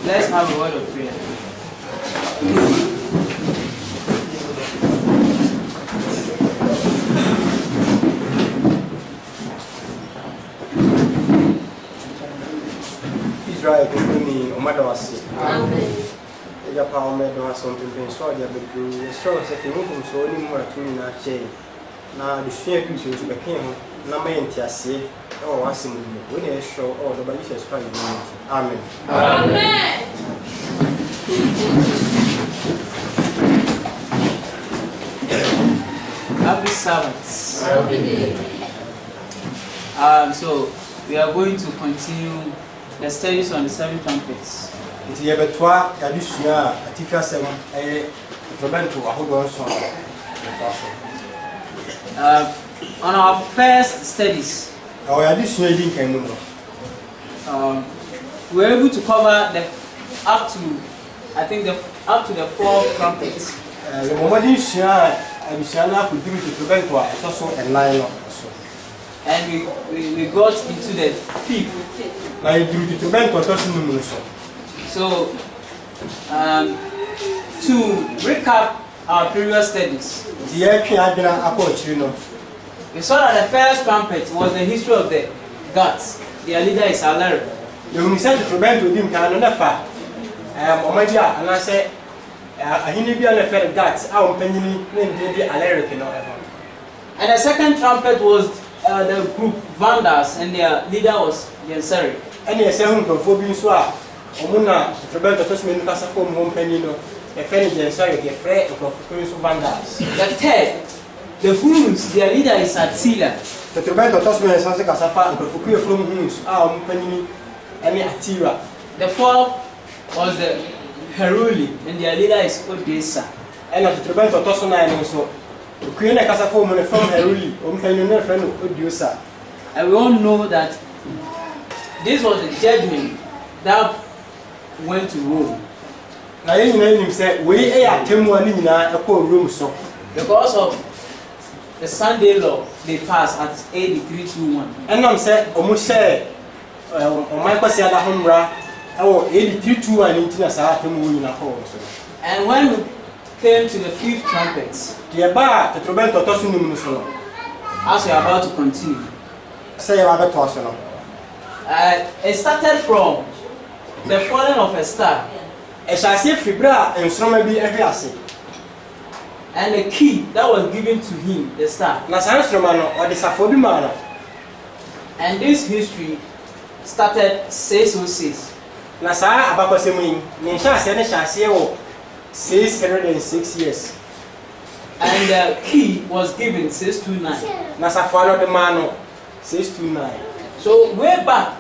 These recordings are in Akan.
Let's have a word of prayer. Israel company o madawasi. Amen. Ya pa o me do aso mpempen so dia bedu. So se fi mu so ni mu atu ni na che. Na de fia bi so be kan ho na ma yenti ase. O wasi mu ni. We na show o do ba Jesus Christ ni. Amen. Amen. Happy Sabbath. So we are going to continue the studies on the 7 trumpets. Iti ye betwa ya disua atifia 7 robento ahodo so. On our first studies, O ya disua din kan mu no. we were able to cover the up to the 4 trumpets. Le momadi sua abisua na ku diri to robento a so enline no so. And we got into the 5th. Na diri to robento to so mu so. So, to recap our previous studies, we saw that the first trumpet was the history of the gods. Their leader is Alaric. And the second trumpet was the group Vandals, and their leader was Genseric. Omuna trobento to smenu kasa fo mo mpanino e fene Genseric e frɛ okofukuru Vandals. The third, the Huns, their leader is Attila. The trobento to smenu sanse kasa fa okofukuru from Huns a mpanini ene Attila. The fourth was the Heruli, and their leader is Odessa. And the trobento to so na ene so okuye kasa fo mo ne from Heruli mpanino ne frɛ no Odessa. And we all know that this was the judgment that went to Rome. Na yin na nim say we atemu ani nyina e ko Rome so. Because of the Sunday law they passed at AD 321. Enam say omo share o mai kwasi ada homra e wo AD 321 ntina sa atemu nyina ko so. And when we came to the 5th trumpet, The ba the trobento to so num so. as we are about to continue, Say ya ba to so no. it started from the falling of a star, E sha se fibra ensroma bi ehwe ase. and the key that was given to him, the star. Na sa ensroma no o de safo bi ma no. And this history started 606. Na sa abakosemu yin, ne sha se ne sha se wo 606 years. And the key was given 629. Na safo no de ma no 629. So way back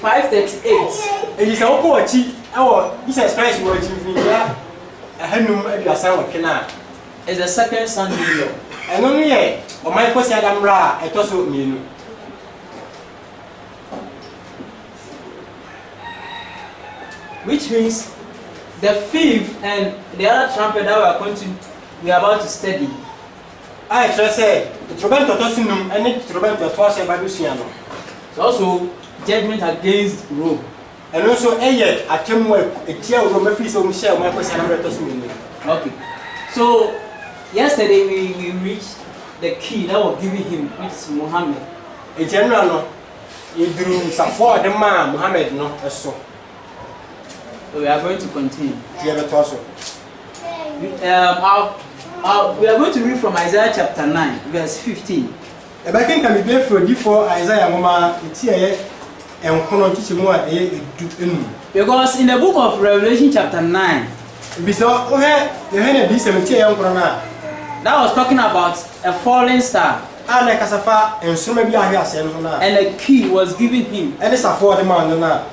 538, E yi sa wo ko achi awo Jesus Christ wo achi fi ya ahanum aduasa wo kena. is the second Sunday law. Eno no ye o mai ko se adamra e to so mienu. Which means the 5th and the other trumpet that we are about to study Ai try say the trobento to sinum ene trobento to ase ba dusua no. is also judgment against Rome. And also eye atemu etia Rome fi so mhia o mai ko se adamra to so mienu. Okay. So yesterday we reached the key that was given him, which is Muhammad. E general no idru safo adema Muhammad no eso. So we are going to continue. Tie be to so. We are going to read from Isaiah chapter 9, verse 15. E ba ken kan bi befro before Isaiah ngoma etia ye enkono chichimu a eye edu enu. Because in the book of Revelation chapter 9, Biso o he na bi 70 ye enkono na that was talking about a falling star, ana kasafa ensoma bi ahwe ase no na. and a key was given him. Ene safo de man no na.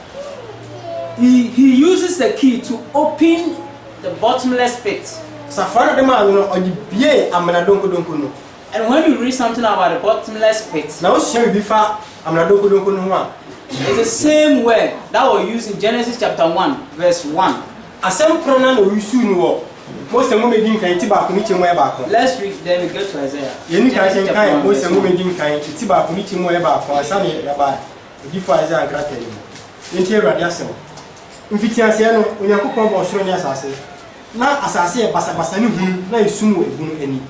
He uses the key to open the bottomless pit. Safo de man no o di bie amana donko no. And when you read something about the bottomless pit, Na o hye bi fa amana donko no ho a. it's the same word that was used in Genesis chapter 1, verse 1. Asem pro na no yusu ni wo. Mo se mo medin kan ti ba ko ni chemu e ba ko. Let's read, then we get to Isaiah. Yeni kan Genesis sen chapter kan 1, mo verse se mo 1. medin kan ti ba ko ni chemu e ba ko asa ne ya ba. Di fa Isaiah grata ni. Yenti Awurade asem. mfitiaseɛ no onyankopɔn bɔ ɔsoro ne asase na asase yɛ basa ne hunu na esum wɔ ehunu ani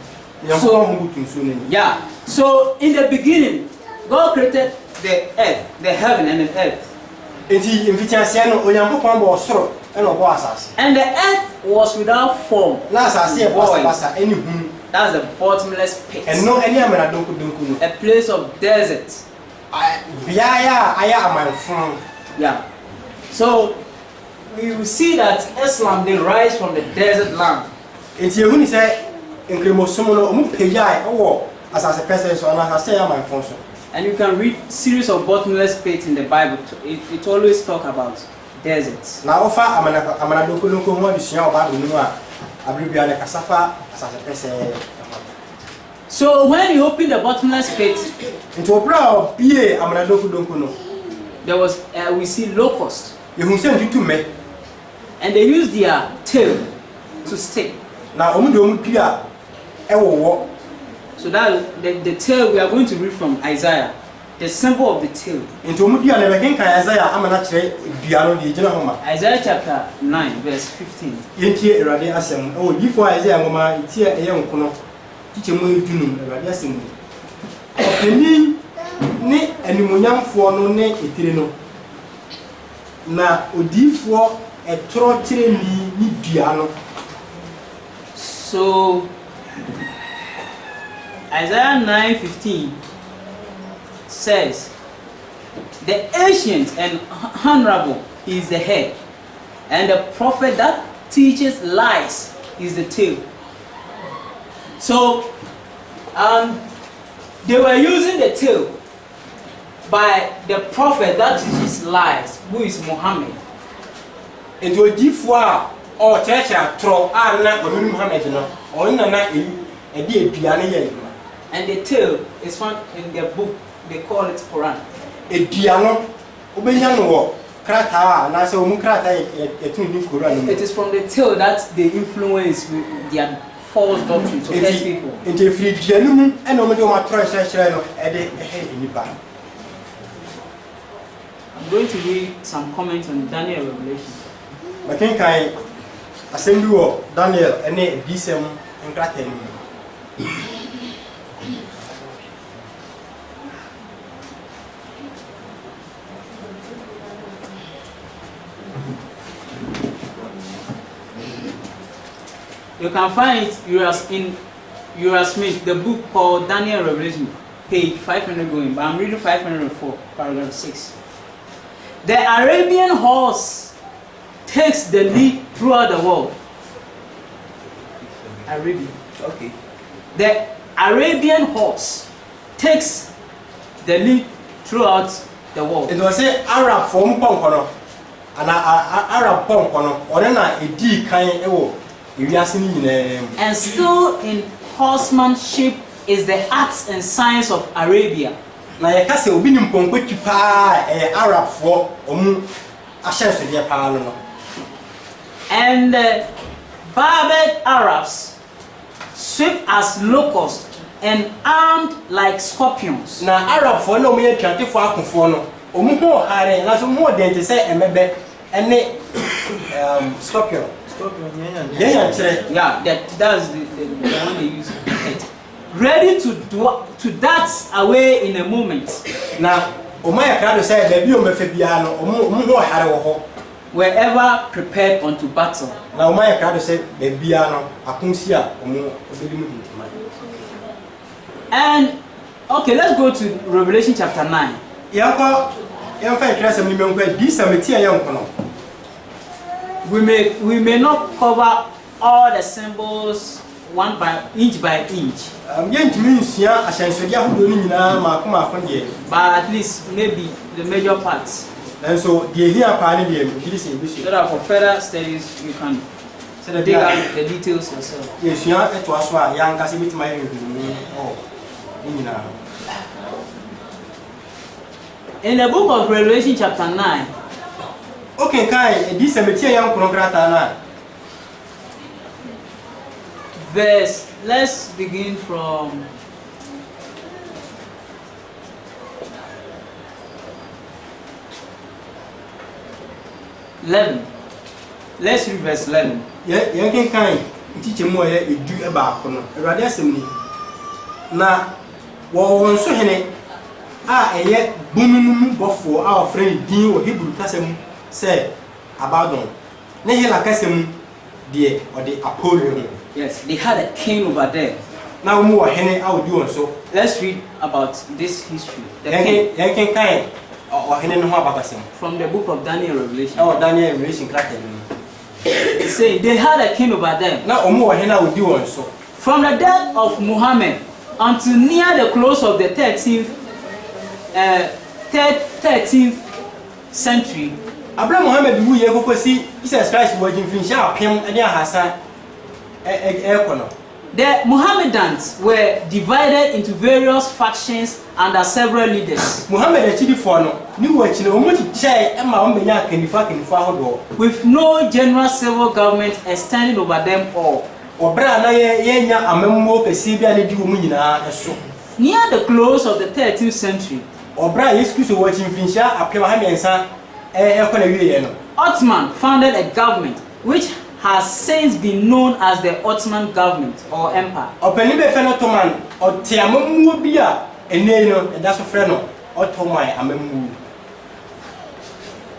onyankopɔn ho butu nsuo n'ani. Yeah. So in the beginning, God created the earth, the heaven and the earth. Enti mfitiaseɛ no onyankopɔn bɔ ɔsoro ɛna ɔbɔ asase. And the earth was without form. Na asase yɛ basa ɛne hunu. That's the bottomless pit. Ɛno ɛne amena donko no. A place of desert. Biaya ayɛ amanfo. Yeah. So we will see that Islam, they rise from the desert land. Enti ehuni sɛ nkremosom no ɔmo pagyae ɛwɔ asase pɛsɛ so ana asase yɛ amanfo so. And you can read series of bottomless pits in the Bible. It always talk about deserts. Na ofa amana donko ho adusua ɔba do no a abribia ne kasafa asase pɛsɛ. So when you open the bottomless pit, into obra bie amana donko no, there was we see locust. Yehu se ntutu me. And they use their tail to stick. Na omu de omu pia ewowo. So that the tail we are going to read from Isaiah, the symbol of the tail. Into omu dia na be kan Isaiah amana kire dua no de gina homa. Isaiah chapter 9 verse 15. Yentie Erade asem. O before Isaiah ngoma itie eye nkono. Tichemu edunum Erade asem. Openi ni animunyamfo no ne etire no. Na odifo etro kire ni dua no. So Isaiah 9:15 says, "The ancient and honorable is the head, and the prophet that teaches lies is the tail." So they were using the tail by the prophet that teaches lies, who is Muhammad. Enti odifo a o checha tro a na onunu Muhammad no o na edi edua ne ye. And the tail is found in their book, they call it Quran. Edua no obenya no wo krata na se omu krata etun ni Quran no. It is from the tail that they influence with their false doctrine to test people. Enti free dua no mu e na omo de o ma tro hyehyere no e de enipa. I'm going to read some comments on Daniel Revelation. Makin kai asem bi wo Daniel ene disem nkrata ni. You can find it in Uriah Smith, the book called Daniel Revelation, page 500 going, but I'm reading 504, paragraph 6. The Arabian horse takes the lead throughout the world. Arabian, okay. The Arabian horse takes the lead throughout the world. It was say Arab form ponkono, and Arab ponkono, or na edi kan ewo. And still in horsemanship is the arts and science of Arabia. Na yekase obi ni mpompo tipa Arab for omu ahyenso de pa no. And barbed Arabs swift as locusts and armed like scorpions. Na Arab for no me twantefo akofo no omu ho hare na so mo dente se emebe ene scorpion. Yeah, that's the one they use. Ready to dance away in a moment. Na omaya krado say baby o mefe bia no omu ho hare wo ho. Wherever prepared unto battle. Na omaya krado say baby no akunsi a omu obedi mu. And okay, let's go to Revelation chapter 9. Yanko yanfa krasem ni menko di sametia yanko no. We may not cover all the symbols inch by inch. But at least maybe the major parts. And so that for further studies you can dig out the details yourself. In the book of Revelation chapter 9. Okay, Kai, this cemetery young Konograta. Verse, let's begin from 11. Let's read verse 11. Yen ken kan ntiche mu ye edu e ba ko no. Awurade asem ni. Na wo won so hene a eye bununum bofo a ofren din wo Hebrew kasem say Abaddon. Ne hela kasem de or the Apollo. Yes, they had a king over there. Now mu wo hene a odi won so. Let's read about this history. The Yen king ken kan o hene no ho abakasem. from the book of Daniel Revelation. Oh, Daniel Revelation character. Say they had a king over them. Na omu wo hene a odi won so. From the death of Muhammad until near the close of the 13th century, Abraham Muhammad wu ye kokosi Jesus Christ wo jin finsha apem ene ahasa kono. the Mohammedans were divided into various factions under several leaders, Muhammad achidi fo no ni wo achi na omu chiche e ma ombenya kanifa hodo with no general civil government extending over them all. obra na ye nya amemmo kesi bia ne di wo mu nyina eso. Near the close of the 13th century, Obra Yesu Kristo wo jin finsha apem ha mensa kona wiye no. Ottoman founded a government which has since been known as the Ottoman government or empire. Opani be fe no Ottoman o te amemmo bi a ene no e da so frɛ no Ottoman amemmo,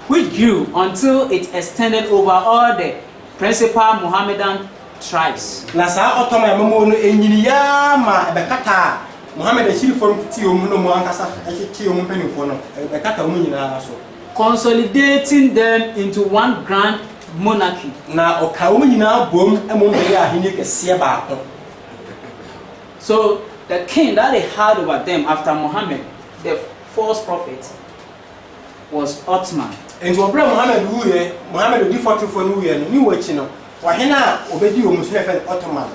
which grew until it extended over all the principal Mohammedan tribes. na sa Ottoman amemmo no enyini ya ma e be kata Muhammad achiri form ti o mu no mu ankasa ti o mu penifo no e be kata mu nyina so, consolidating them into one grand monarchy. na o ka o nyina bom e mo be ya ahini kese ba ko. So the king that they had over them after Muhammad, the false prophet, was Ottoman. Enti obra Muhammad odi fotofo no wuye no ni wachi no wa hena obedi o musu fe Ottoman.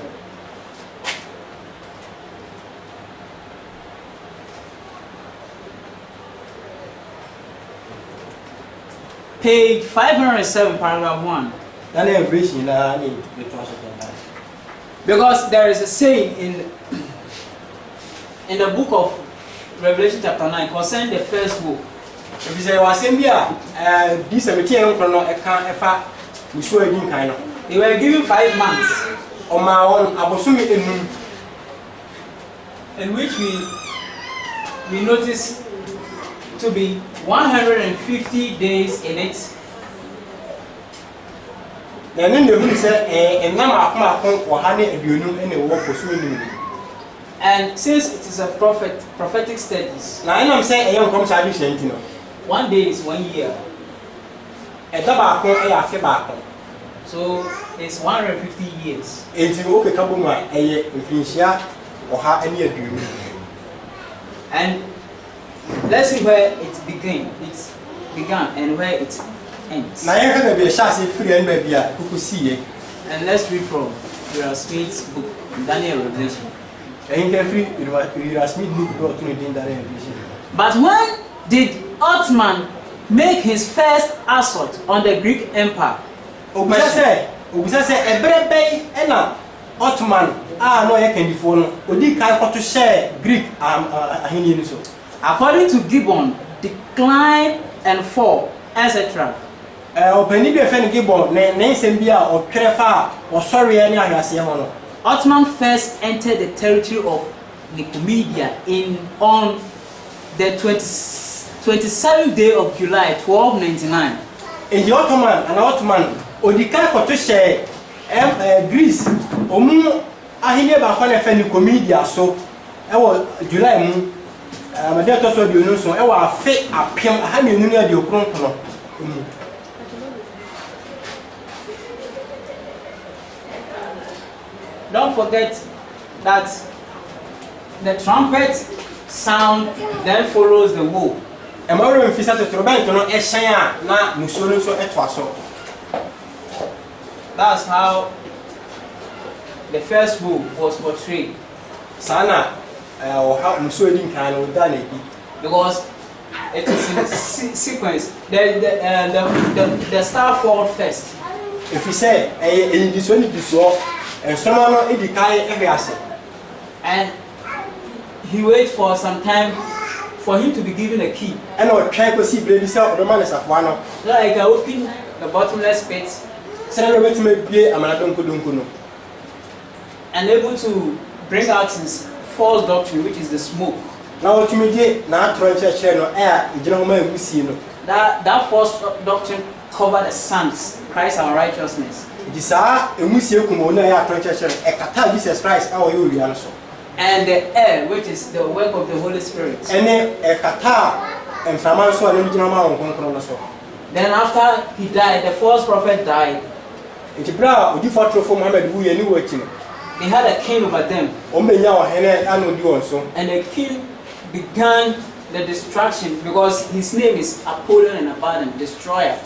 Page 507, paragraph 1. Daniel Revelation na ni the transfer. Because there is a saying in the book of Revelation chapter 9 concerning the first book. If you say wasem bia this 17 no no e kan e fa musu edin kan no. They were given 5 months, O ma won abosumi enum, in which we notice to be 150 days in it. na ne ne hu se enam akoma wo ha ne aduonum ene wo posu enum. And since it is a prophetic studies, Na enam se eya nkom sa adu senti no. 1 day is 1 year. E da ba ko e ya fe ba ko. So it's 150 years. Enti wo ke kabo mu a eye mfinhia wo ha ene aduonum. And let's see where it began and where it ends. Na ye na be sha se free en ba bia kukusiye. And let's read from Smith's book, Daniel Revelation. Ehin ke free Smith book do to din Daniel Revelation. But when did Ottoman make his first assault on the Greek Empire? Obisa se ebrebe ena Ottoman no ye kandifo no odi kai kwato share Greek ahini ni so. According to Gibbon, decline and fall, etc. Opani be fe ni Gibbon ne nsem bia o twere fa o sori ani ahwase ho no. Ottoman first entered the territory of Nicomedia on the 27th day of July 1299. Eji Ottoman odi kai kwato share Greece omu ahini ba fa na fe Nicomedia so e wo July mu amade to so bi onu so e wa afe apem ha me nunu ade okronkono. Don't forget that the trumpet sound then follows the woe. E ma ro mfisa to trumpet no e hyan a na musuo no so eto aso. That's how the first woe was portrayed. Sana o ha musuo din kan no da na bi. Because it is in sequence. The star fall first. If you say this one is so and someone edikai ehwe ase. And he waits for some time for him to be given a key. And or try to see baby self the man is of one. So I can open the bottomless pit Say we to make be amanadonko no. and able to bring out his false doctrine, which is the smoke. Now what you mean na try church no eh igina ho ma egusi no. That false doctrine covered the sons, Christ our righteousness. It is emusi ekumo na ya try church e kata Jesus Christ awo yo wi so. And the air, which is the work of the Holy Spirit. And e kata enfama so anu igina ma won konkron no so. Then after he died, the false prophet died. It bra odi fotrofo Muhammad wu ye ni wachi no. They had a king over them. O menya o hene anu di won so. And the king began the destruction because his name is Apollyon and Abaddon, destroyer.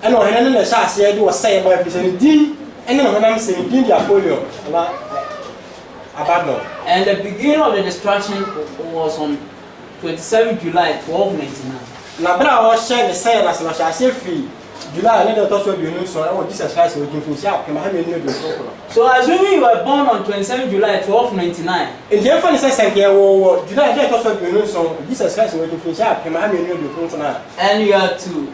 And o hene na sha ase di wo say ba bi se din ene na honam se din di Apollyon ala Abaddon. And the beginning of the destruction was on 27 July 1299. Na bra o share the say na se sha ase free July na to so bi no so o Jesus Christ o kin sha pema ha me ni do so. So assuming you were born on 27 July 1299. In the enfant say say ke wo July na to so bi no so Jesus Christ o kin sha pema ha me ni do so na. And you are to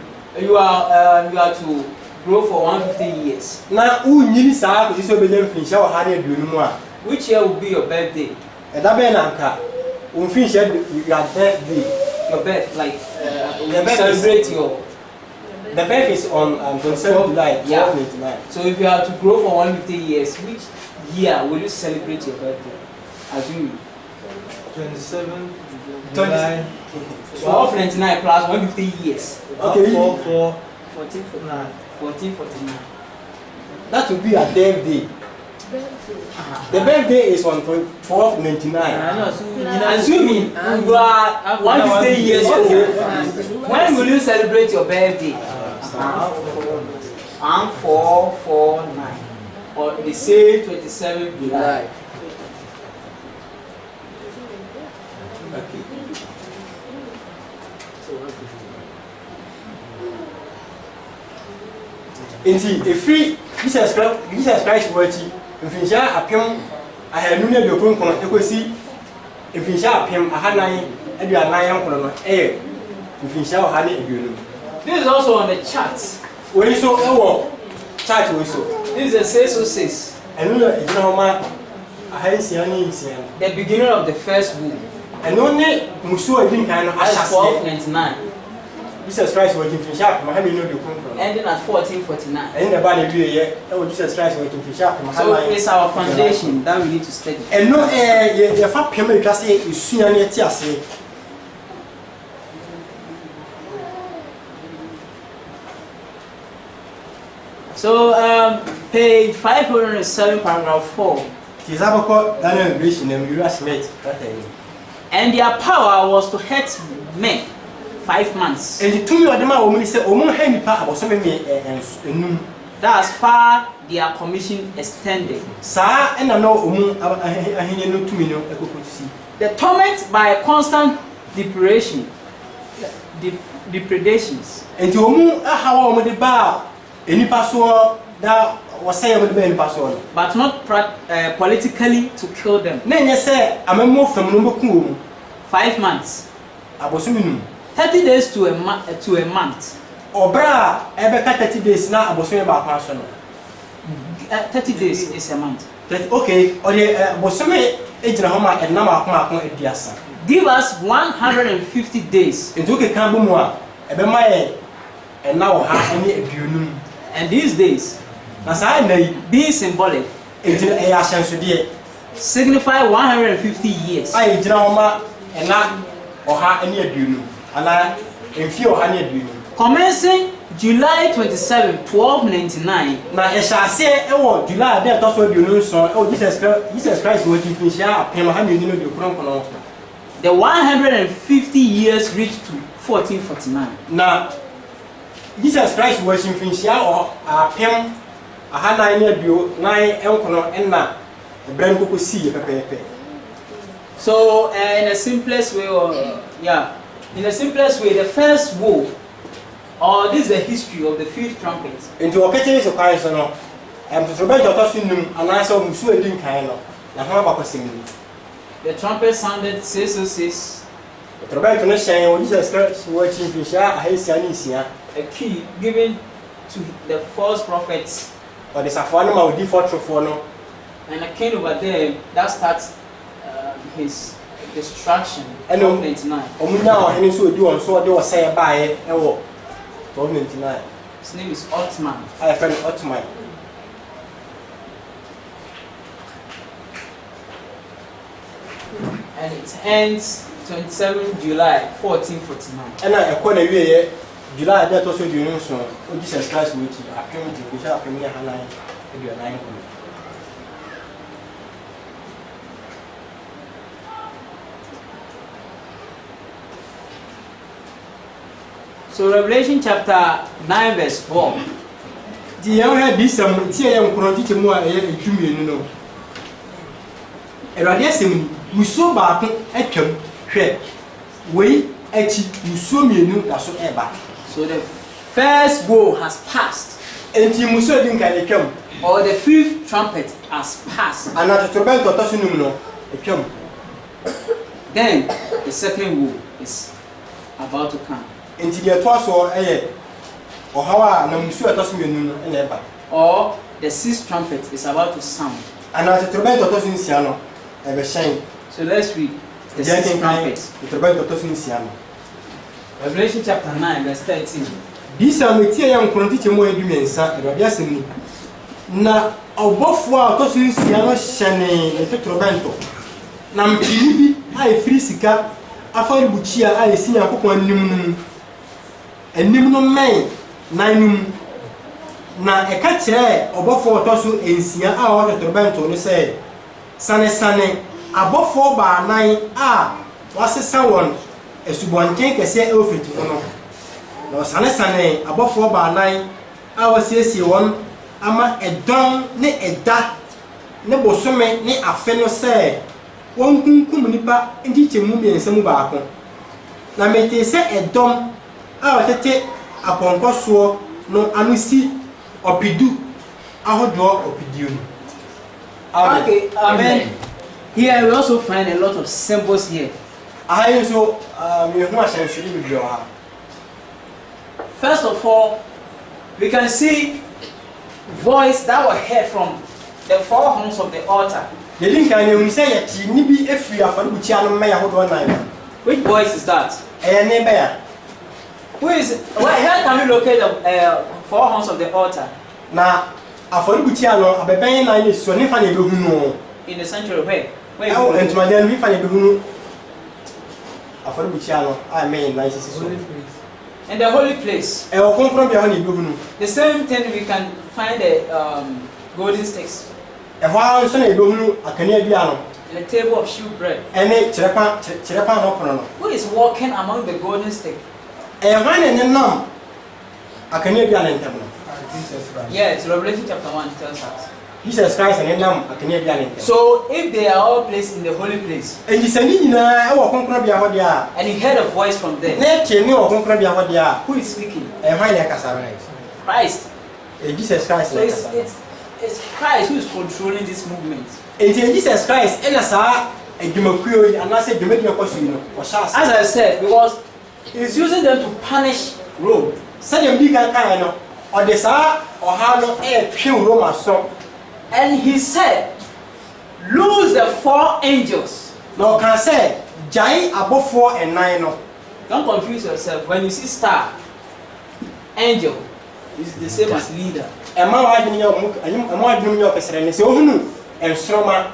grow for 150 years. Na u nyini sa ko so be nyam fin sha o ha na aduonu mu a. Which year will be your birthday? E da be na nka o fin sha your birthday. Your birth, like your birth celebrate your. The birth is on 27 July 1299. So if you are to grow for 150 years, which year will you celebrate your birthday? Assuming 27 July 1299 plus 150 years. Okay. 1449. That will be a death day. The birthday is on 1299. Assuming you are 150 years old, when will you celebrate your birthday? 1449. Or the same 27 July. Okay. Indeed, a free Jesus Christ worthy. If you share a pim, I had no idea of equity. If you share a pim, I had 9 and you are 9 eh. If you share honey, you. This is also on the chart. When you saw a chart, we saw. This is a 606. And you know, I hadn't seen any. The beginning of the first book. And only Musu didn't kind of 1299. Jesus Christ was in Fisher, my having no ending at 1449. And the body be Jesus Christ was in Fisher. So it's our foundation that we need to study. And no, your fat payment just say you see any tears. So, page 507, paragraph 4. Daniel English and U.S. mate. And their power was to hurt men 5 months. And the 2 of them are only say, "Oh, my hand about some me and that's far their commission extended. Sir, and I know I no 2 million. The torment by constant depredations. And to how the bar any password that was saying with the password, but not politically to kill them. Then you say, I'm a move from number 5 months. I was 30 days to a month. Or bra, ever 30 days now, I was about person. 30 days is a month. Okay, or the Bosome Ejahoma and Nama Diasa. Give us 150 days. It took a Kambumwa, Ebemae, and now have any abunum. And these days, as I may be symbolic, into a ashen signify 150 years. I Ejahoma and not or have any abunum, and I in few honey abunum. Commencing July 27, 1299. Now, as I say, oh, July, that also you know, so, oh, Jesus Christ working for Shah, the 150 years reached to 1449. Now, Jesus Christ working for Shah or Pem, a Hana near you, 9 Elkono, and now the brand could see a So, in the simplest way, in the simplest way, the first war. This is the history of the 5th trumpet. Into a petty of Kaisano, and to prevent your costume, and I saw Musu Din Kaino, and how about the trumpet sounded 606, Trumpet no shine on Jesus Christ watching fish a key given to the false prophets. or the Safano will default for no. And a king over there that starts his destruction. And 1299. Now, and so do on so they will say by it. 1299. His name is Ottoman. I have friend Ottoman. And it ends 27 July 1449. And I call a year July that also do no so Jesus Christ which I came to which I came here and I So Revelation chapter 9 verse 4. The young had this some young quantity more a human no. A radiation we saw back at them. We actually saw me new that's ever. So the first woe has passed. And you must have been come. Or the fifth trumpet has passed. And not a trumpet or Tossunum, a come. Then the second woe is about to come. Until the twice or how no Monsieur Tossunum and ever. Or the sixth trumpet is about to sound. And not a trumpet or Tossun Siano, ever shame. So let's read the sixth trumpet. The trumpet or Tossun Siano. Revelation chapter 9 verse 13. These are the young quantity more agreements, Radiasini. Na Obofwa Tossun Siano Shane, a Trobento. Nam Chibi, I free Sika, Afari Buchia, I see a cook one num. And Nimno May, Nine. Na a catcher, Obofwa Tossu and Sia out of Trobento, they say. Sane, above 4 by 9, was a someone. A suban tank a say over to one. No, Sane, above 4 by 9, I was yes, one. Ama a don, ne a da, ne bosome, ne a feno say. One kummunipa, and teach a movie and some barco. Na me say a dom, I'll take upon Coswo, no anusi or pidu, our draw or pidu. Okay, amen. Here we also find a lot of symbols here. I also, should be your. First of all, we can see voice that were heard from the four horns of the altar. The link I will say that you need be if we are for which I may hold one night. Which voice is that? A neighbor. Who is it? Well, here can we locate the four horns of the altar? Now, I for which I know, a baby and I so never know. In the sanctuary where? Oh, and to my then we find a blue. I for which I know, I mean, nice. In the holy place. I will come from behind the The same thing we can find the golden sticks. A while son a blue, a Canadian. And a table of shewbread. And a Cherepan opener. Who is walking among the golden stick? A man and a numb. A Canadian internal. Yes, Revelation chapter 1 tells us. Jesus Christ and a numb, a Canadian. So if they are all placed in the holy place, And you say, I will come from behind the and you heard a voice from there, who who is speaking? Christ. Christ. Jesus Christ. So it's Christ who is controlling this movement. And Jesus Christ, and as a Dumakuyo, and I said, As I said, because he's using them to punish Rome. Send them big and or the Sa or Hano air pure Roma song. And he said, lose the four angels. No can say, Jai above 4 and 9. Don't confuse yourself. When you see star, angel is the same as leader. And my wife in your book, and my dream your Casserene, so who and Stroma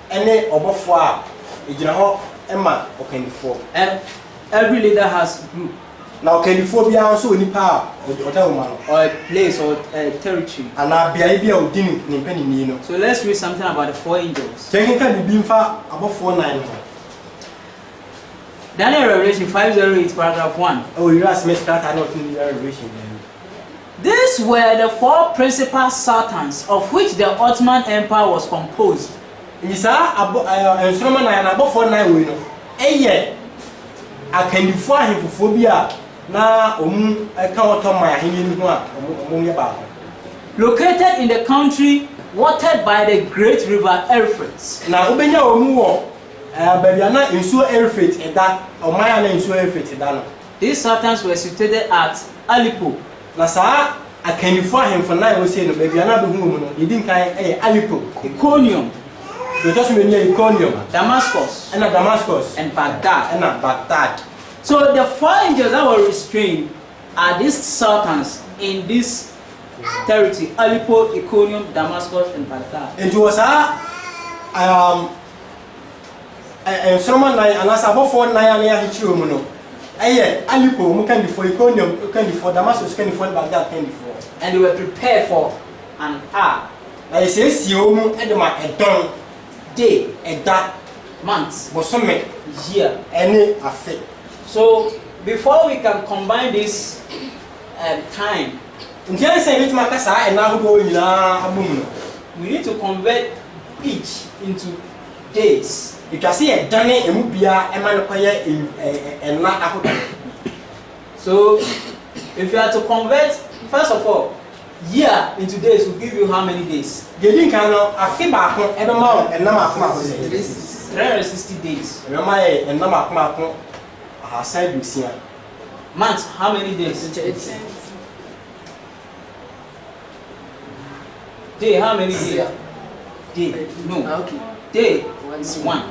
and they above 4. Ijinaho, Emma, or can before. And every leader has a group. Now can you phobia also in power Or a place or a territory. and I'll be idea of dinner in penny. So let's read something about the four angels. Taking can be far above 4-9. Daniel Revelation 508 paragraph 1. Oh, you asked me start not in the revelation. These were the four principal sultans of which the Ottoman Empire was composed. Is a Solomon and above 4-9 window. A year I can defy him for phobia. Now, I can't tell my hanging one about. Located in the country watered by the great river Euphrates. Now, open your move. Baby ana nsuo airfit eda omaya na nsuo airfit eda no. These sultans were situated at Aleppo. Na saa akanifo ahemfo na wo sei no baby ana be hu mu no yedi nkan Aleppo, Iconium, we just me near Iconium, Damascus, and Damascus, and Baghdad. and Baghdad. So the 4 angels that were restrained are these sultans in this territory: Aleppo, Iconium, Damascus, and Baghdad. It was someone like anasa before na ya hichiru mu no. Aleppo mu kan before Iconium, kan before Damascus, kan before Baghdad, kan before. And they were prepared for an hour, Na yesi mu edema edon day, eda months, bosome year. ene afe. So before we can combine this time, Ntia say bit makasa ena hodo nyina abum no. we need to convert each into days. Because here dane emu bia ema no koye ena ahodo. So if you are to convert, first of all, year into days will give you how many days? Gedi kan no afe ba ko ebe ma o ena ma ko ma ko say. 360 days. Ebe ma e ena ma ko aha side bisia. Months, how many days? Day, how many days? Day, no. Okay. Day is 1.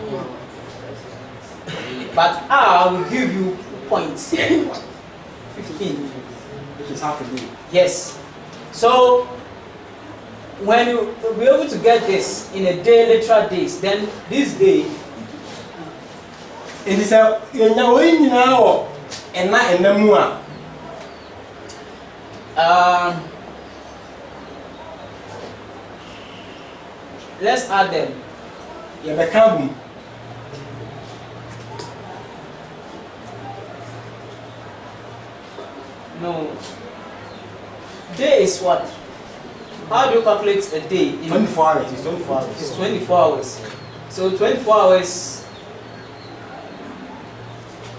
But I will give you points. 15. Which is half a day. Yes. So when you will be able to get this in a day, literal days, then this day, It is a enya we nyina o ena mu a let's add them. ye be kan No. Day is what? How do you calculate a day? 24 hours. It's 24 hours. It's 24 hours. So 24 hours,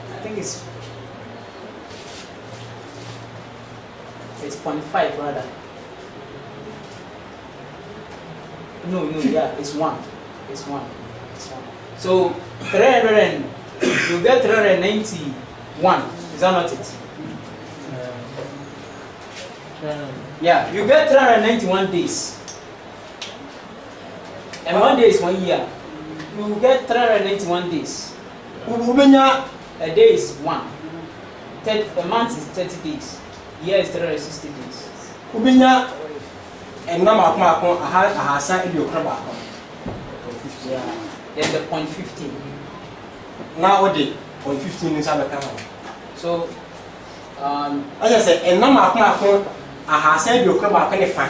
I think it's 0.5 rather. No, yeah, it's 1. It's 1. It's 1. So 300 you get 391. Is that not it? Yeah, you get 391 days. And 1 day is 1 year. You get 391 days. Ubenya A day is 1. A month is 30 days. Year is 360 days. ubenya ena ma ko aha sa ebi okra ba ko. Yeah. Then the 0.15. Na ode 0.15 nsa be kan. So, I just say ena ma ko aha sa ebi okra ba ko ne fa.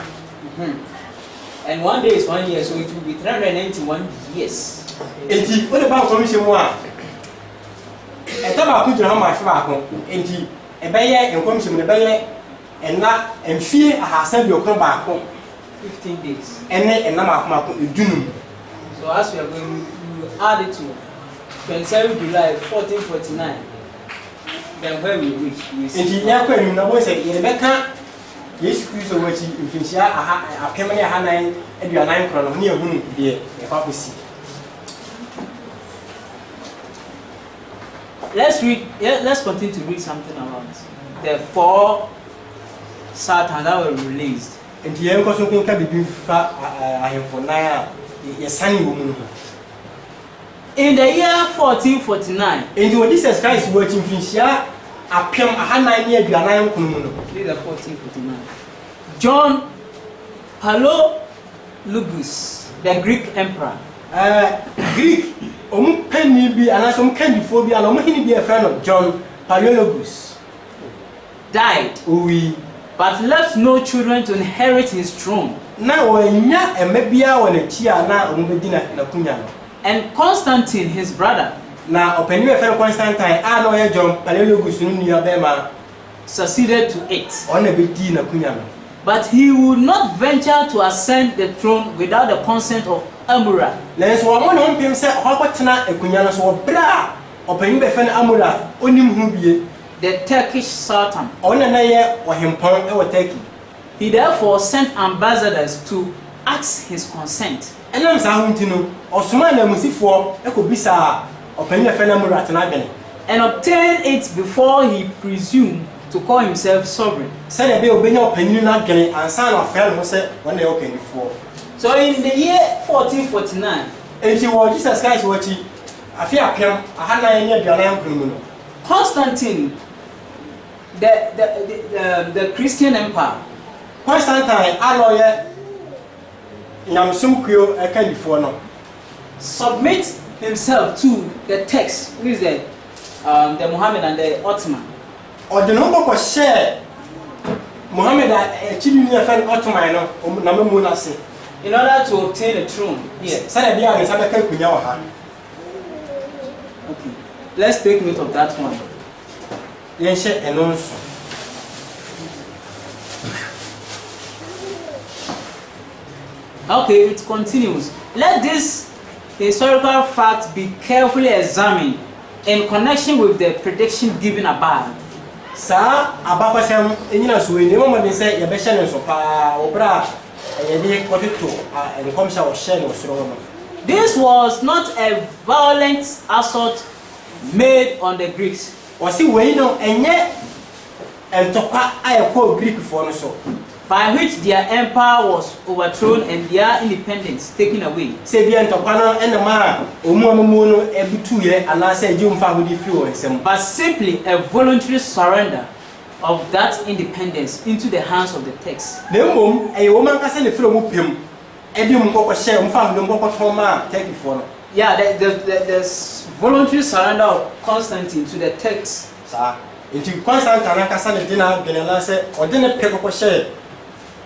And 1 day is 1 year, so it will be 391 years. Enti o de ba ko mi se mu a eta ba ko jira ma fa ba ko enti e be ye enkom se mu ne be ye ena enfie aha sa ebi okra ba ko 15 days. ene ena ma ko edunum. So as we are going, we will add it to 27 July 1449. Then where we reach, we see. Enti ya ko enu na bo se ye be ka Yesu Kristo wachi mfinsia aha apemane aha nan aduanan kro no ne ehunu de e fa kosi. Let's continue to read something about the 4 Satans that were released. Enti ye nko so nka bibi fa ahemfo nan a ye sane wo mu. In the year 1449, Enti wo Jesus Christ wachi mfinsia apem aha nan ne aduanan kro mu no. this is 1449. John Palaiologos, the Greek emperor, Greek omu penni bi anaso omu kandifo bi ana omu hini bi e friend of John Palaiologos died, oui, but left no children to inherit his throne. na onya emebia wo na ti a na omu bedi na kunya no. And Constantine, his brother, Na openi e friend Constantine a na oya John Palaiologos no nua be ma succeeded to it. ona bedi na kunya no. But he would not venture to ascend the throne without the consent of Amurath. Lenso wo na ompem se hokotena ekunya no so bra openi be friend Amurath onim hu bie. The Turkish Sultan. Ona na ye ohempon e wo Turkey. He therefore sent ambassadors to asked his consent. Ɛnam saa ho nti no ɔsoma na musifoɔ ekobisa ɔpanyin afɛ na murat na adwene. And obtained it before he presumed to call himself sovereign. Sɛdeɛ bɛyɛ obenya ɔpanyin na adwene ansa na ɔfrɛ no sɛ wɔn na yɛ ɔpanyifoɔ. So in the year 1449, Enti wɔ Jesus Christ wɔkyi afi apem ahanan ne aduanan nkron mu no. Constantine, the Christian empire, Constantine alɔyɛ nyamsom kuo ɛkandifoɔ no submit himself to the text, which is the Muhammad and the Ottoman. ɔde no kɔkɔ hyɛ Muhammad akyiri ni afɛ Ottoman no na memu no ase in order to obtain a throne here. sɛdeɛ bia ne nsa bɛka akunya wɔ ha. Okay, let's take note of that one. Yɛnhyɛ ɛno nso. Okay, it continues. Let this historical fact be carefully examined in connection with the prediction given above. Saa abakɔsɛm ɛnyina so yi ne mɔmɔden sɛ yɛbɛhyɛ ne nso paa ɔbra yɛde kɔtoto nkɔmhyɛ a ɔhyɛ ne ɔsoro hɔ no. This was not a violent assault made on the Greeks. Ɔsi wei no ɛnyɛ ntɔkwa a yɛkɔɔ Greekfoɔ no so. By which their empire was overthrown and their independence taken away. Sɛ bia ntɔkwa no ɛnam a ɔmu amumu no ɛbutuyɛ anaasɛ ɛgye mfa ahodi firi wɔn nsam. But simply a voluntary surrender of that independence into the hands of the text. Na mmom ɛyɛ wɔn ankasa ne firi ɔmu pɛm ɛde mu kɔkɔhyɛ mfa ahodi mu kɔkɔtɔn ma Turkeyfoɔ no. Yeah, the voluntary surrender of Constantine to the text. Saa nti Constantine ankasa ne de na adwene na sɛ ɔde ne pɛ kɔkɔhyɛ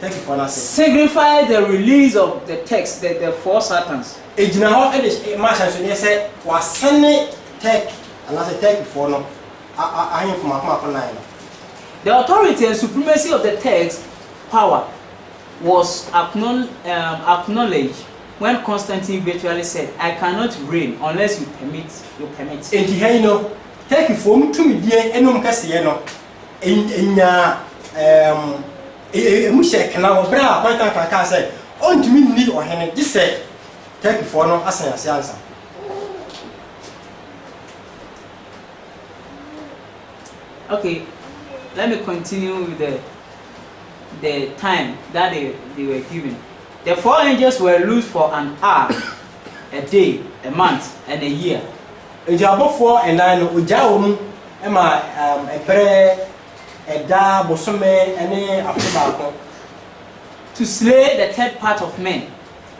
Turkeyfoɔ no ase. Signify the release of the text, the four Satans. Egyina hɔ ɛde ma ahyɛnsodeɛ sɛ wasane Turkey anaasɛ Turkeyfoɔ no ahemfo mako nan no. The authority and supremacy of the text power was acknowledged when Constantine virtually said, "I cannot reign unless you permit." Enti hɛn no Turkeyfoɔ mu tumidie ɛnum kɛseɛ no enya emu hyɛ kana wɔ bere a Constantine kaka sɛ ɔntumi nni ɔhene gye sɛ Turkeyfoɔ no asan ase ansa. Okay, let me continue with the time that they were given. The four angels were loosed for an hour, a day, a month, and a year. Enti abɔfoɔ ɛnan no ogya wɔ mu ɛma ɛbɛrɛ ɛda bosome ɛne afe baako. To slay the third part of men.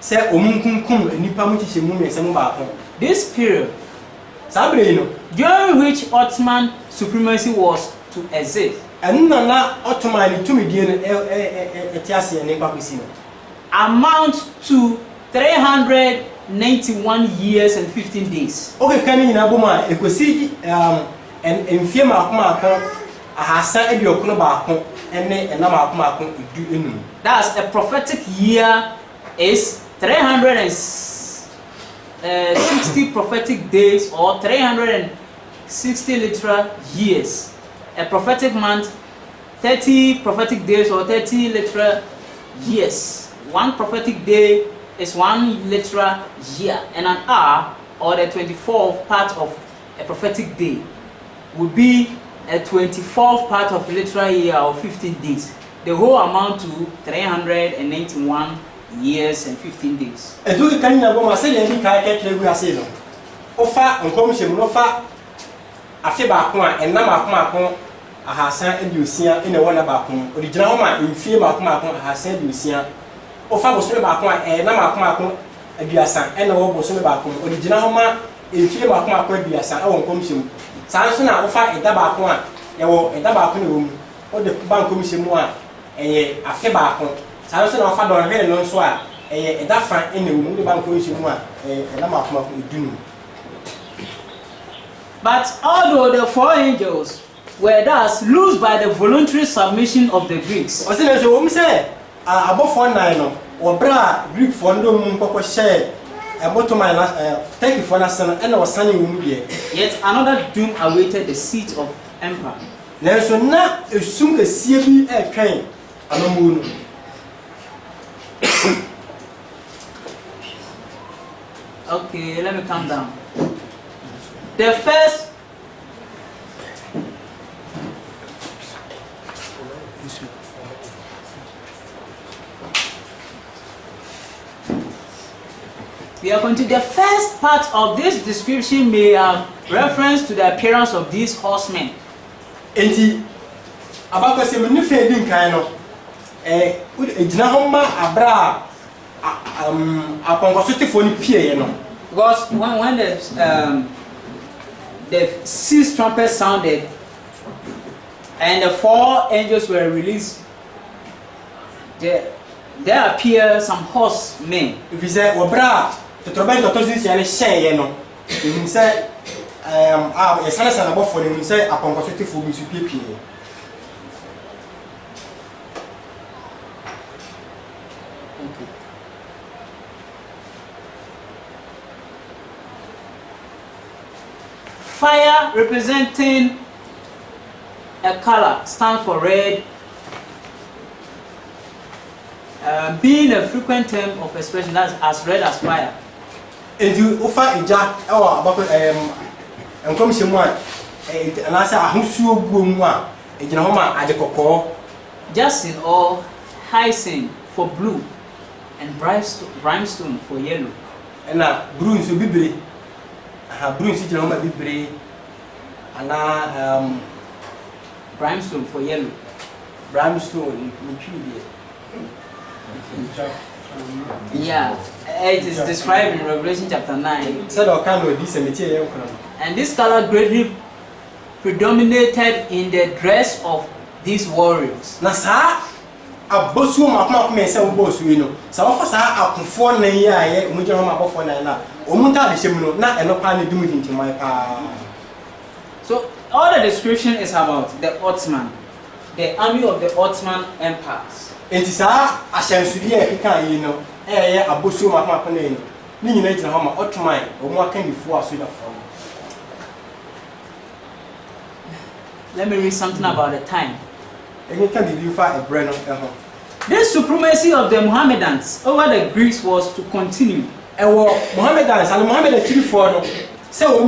Sɛ ɔmu nkunkum nipa mu kyekyɛ mu mmiɛnsa mu baako. This period, Saa bere yi no during which Ottoman supremacy was to exist, ɛno na Ottoman ne tumidie no ɛte aseɛ ne kwakwesi no. amount to 391 years and 15 days. Okay, kan nyina bom a ekosi mfie maako ahasa aduokono baako ɛne ɛnam maako edu enum. That's a prophetic year is 360 prophetic days or 360 literal years. A prophetic month, 30 prophetic days or 30 literal years. One prophetic day is 1 literal year, and an hour or the 24th part of a prophetic day would be a 24th part of literal year or 15 days. The whole amount to 391 years and 15 days. Edu kan nyina bom a sɛ yɛn di kan kɛkɛ gu ase no. Ofa nkɔmhyɛ mu no fa afe baako a ɛnam baako ahasa aduosia ɛna ɛwɔ na baako. Odi gyina hɔ ma mfie baako ahasa aduosia. Ofa bosome baako a ɛnam baako aduasa ɛna ɛwɔ bosome baako. Odi gyina hɔ ma mfie baako aduasa ɛwɔ nkɔmhyɛ mu. Saa nso na ofa ɛda baako a ɛwɔ ɛda baako na ɛwɔ mu. Odi ba nkɔmhyɛ mu a ɛyɛ afe baako. Saa nso na ofa dɔnhwere no nso a ɛyɛ ɛda fa ɛna ɛwɔ mu. Odi ba nkɔmhyɛ mu a ɛnam baako edunu. But although the four angels were thus loosed by the voluntary submission of the Greeks, ɔsɛ na so wɔn sɛ abɔfoɔ nan no wɔbra Greekfoɔ no mu nkɔkɔ hyɛ ɛbɔtɔman na Turkeyfoɔ no ase no ɛna wɔsane wɔn mu deɛ. yet another doom awaited the seat of empire. Nanso na esum kɛseɛ bi ɛretwɛn amamuo no. Okay, let me calm down. The first. We are going to the first part of this description may have reference to the appearance of these horsemen. Enti abakwa se me fe di nkan no ejina homa abra aponkosotefo ni pie no. Because when the sixth trumpet sounded and the four angels were released, there appear some horsemen. If you say obra the trumpet to tozi se ale shen no. You say yesane sana bofo ni say aponkosotefo bi su pie. Fire representing a color stands for red, being a frequent term of expression that's as red as fire. And you offer a jack about encomium one, and I say, I who you go one, and Homa at the cocoa. Jacinth or hyacinth for blue, and brimstone for yellow. And now, bruins will be brave. Bruins in Homa be brave, and now brimstone for yellow. Brimstone, yeah, it is described in Revelation chapter 9. Said all kind of this cemetery. And this color greatly predominated in the dress of these warriors. Nasa a bosu makma me se bosu we no. Sa ofa sa akufo nan ya ye umuje no mabofo nan na. Omunta de shemu no na eno pa ne dimu hintimai pa. So all the description is about the Ottoman, the army of the Ottoman empires. Enti sa ahyansudi e keka yi no ye abosu makma pa nan ni nyina gina ho ma Ottoman omu aka bifo aso da from. Let me read something about the time. This supremacy of the Mohammedans over the Greeks was to continue. Mohammedans and Mohammed for so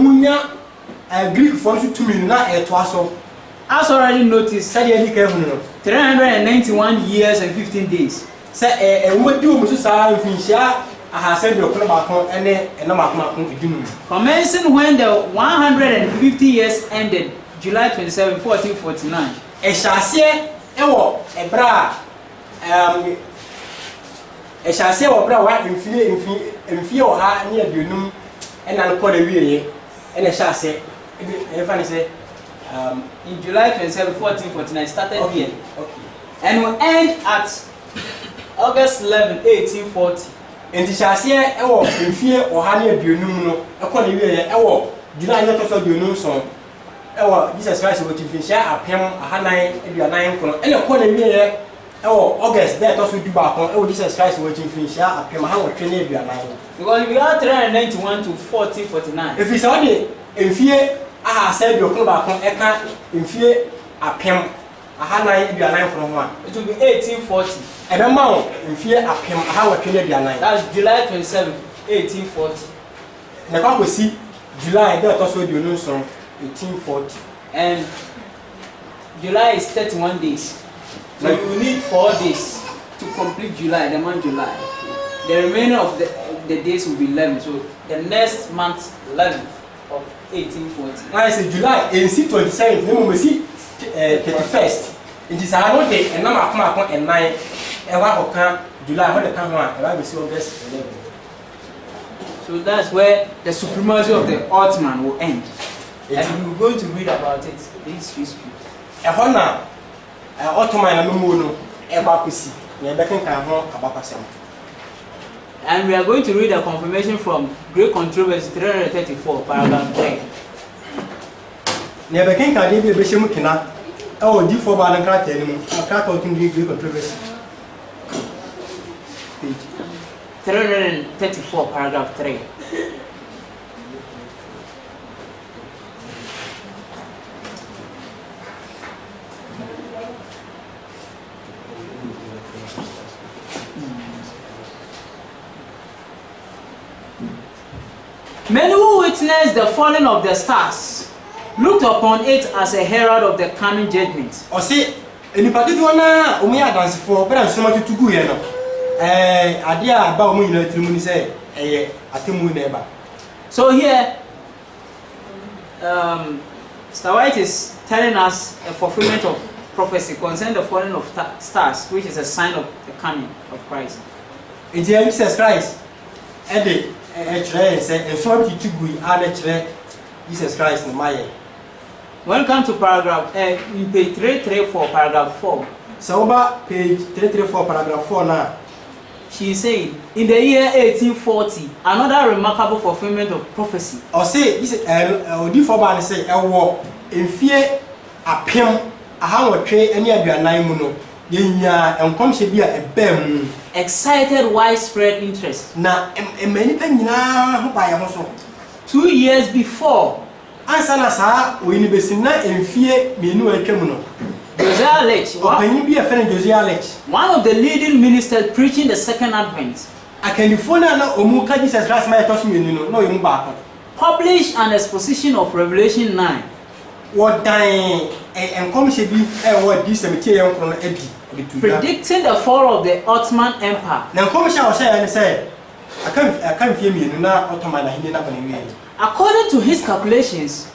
Greek forms to me not as already noticed, 391 years and 15 days. Say a woman do Musa Finsha, I have said your club and commencing when the 150 years ended, July 27, 1449. A chassis, a bra, a chassis or bra, in fear or her near Dunum, and I'll call a wheel, and a chassis. If I say, in July 27, 1449, started here. Okay. And will end at August 11, 1840. And the chassis, in fear or her near Dunum, a call a wheel, July not also Dunum song. Jesus Christ will finish a pen, a hanai, and your 9 color, and a corner year. August, that also do back on Jesus Christ will finish a pen, how much your 9. Because we are 391 to 1449. If it's only in fear, I have said your club back on Eka, in fear a pen, a hanai, and your 9 from 1. It will be 1840. And a mount in fear a pen, how much your 9. That's July 27, 1840. And I will see July, that also do no song. 1840 and July is 31 days, so you need 4 days to complete July, the month July. The remainder of the days will be 11, so the next month 11th of 1840. I say July and see 27th, we see 31st. It is another day and now I come up and 9 and what July when the come on and I will see August 11. So that's where the supremacy of the Ottoman will end. And we're going to read about it, this history. A honor, Ottoman and Muno, Ebakusi, Nebekin Kahon, Abapasam. And we are going to read a confirmation from Great Controversy 334, paragraph 3. Nebekin Kadi Bishimukina, oh, D4 Balanka, a crack out in Great Controversy. Page 334, paragraph 3. Many who witnessed the falling of the stars looked upon it as a herald of the coming judgment. Ɔse enipade do na omu ya dance for bra nsoma tutugu ye no. Ade a ba omu nyina tirimu ni say atemu na eba. So here Mr. White is telling us a fulfillment of prophecy concerning the falling of stars, which is a sign of the coming of Christ. In Jesus Christ, Jesus Christ no my. When you come to paragraph in page 334, paragraph 4. So about page 334, paragraph 4 now. She is saying, in the year 1840, another remarkable fulfillment of prophecy. Or say this Odi for man say in fear apem how tray any aduanan mu no yenya enkom hye bia ebam excited widespread interest. Na many pen nyina ho ba ye ho so 2 years before ansa na sa oyini besi na emfie menu atwam no Josiah Ledge, one of the leading ministers preaching the second advent, published an exposition of Revelation 9. Predicting the fall of the Ottoman Empire. According to his calculations,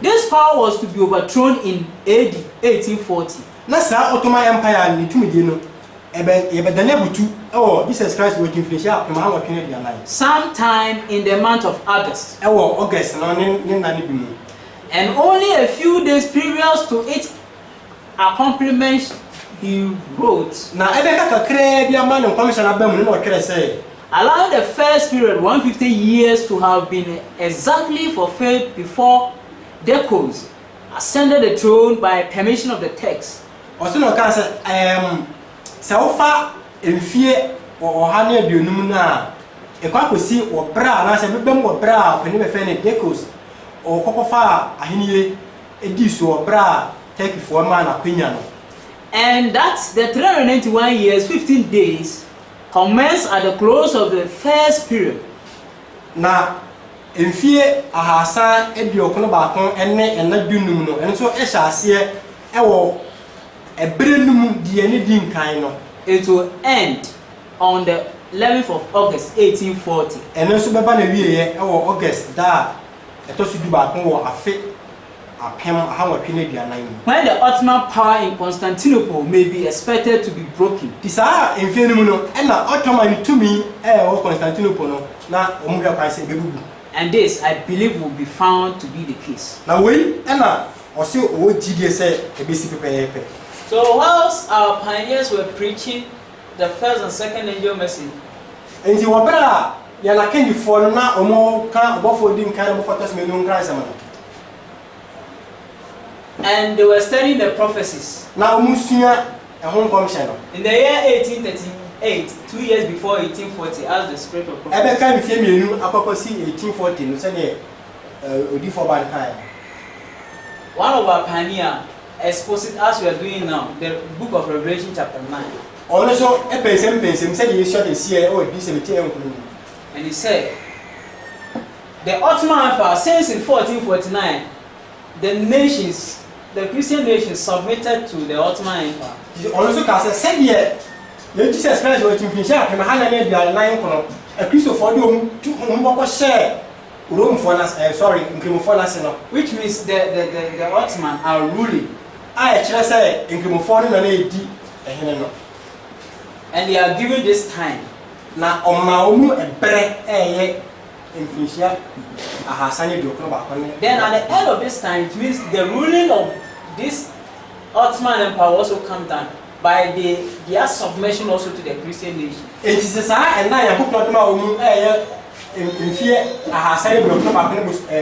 this power was to be overthrown in AD 1840. Ottoman Empire Jesus Christ sometime in the month of August. And only a few days previous to its accomplishment, he wrote, allowing the first period, 150 years, to have been exactly fulfilled before Decos ascended the throne by permission of the text. And that's the 391 years, 15 days commenced at the close of the first period. Na enfie ahasa ediokono baako ene dunum no enso ehyaase ewo ebrenum die ne din kan no. It will end on the 11th of August 1840. Enso beba na wieye ewo August da etosu du baako wo afe apem ahawatwe na duanan. When the Ottoman power in Constantinople may be expected to be broken. Tisa enfie num no ena Ottoman tumi wo Constantinople no na omuhwe kwanse bebubu. And this, I believe, will be found to be the case. Now, we also say so, whilst our pioneers were preaching the first and second angel message, and you were yana can you follow now or more kind of photos and they were studying the prophecies. Now, Monsieur, a home commissioner in the year 1838, 2 years before 1840, as the spirit of prophecy. Every time you knew a 1840, no say one of our pioneers exposed it as we are doing now, the book of Revelation, chapter 9. Also, a person said you shot a CA or this and he said, the Ottoman Empire, since in 1449, the nations, the Christian nations, submitted to the Ottoman Empire. Also, said yet. Jesus Christ was to finish up and handle the line a Christopher to share room for us, sorry, for us, which means the Ottoman are ruling. I just say, in Crimophone and they are given this time. Now, on Maumu and bread, in Finishia, a Hassani do. Then at the end of this time, it means the ruling of this Ottoman Empire also come down by their submission also to the Christian nation. It is a sign, and I am not in fear. I have said,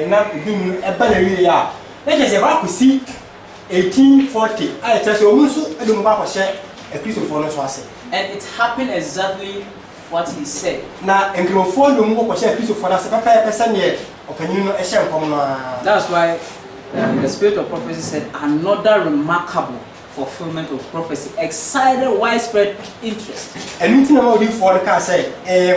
not doing a better year. Let us ever could see 1840. I tell you, I don't know share a piece of honor. And it happened exactly what he said. Now, and you phone the share a piece of honor, person yet, or can you know a share? That's why the spirit of prophecy said another remarkable fulfillment of prophecy excited widespread interest. And anything about you for the car say,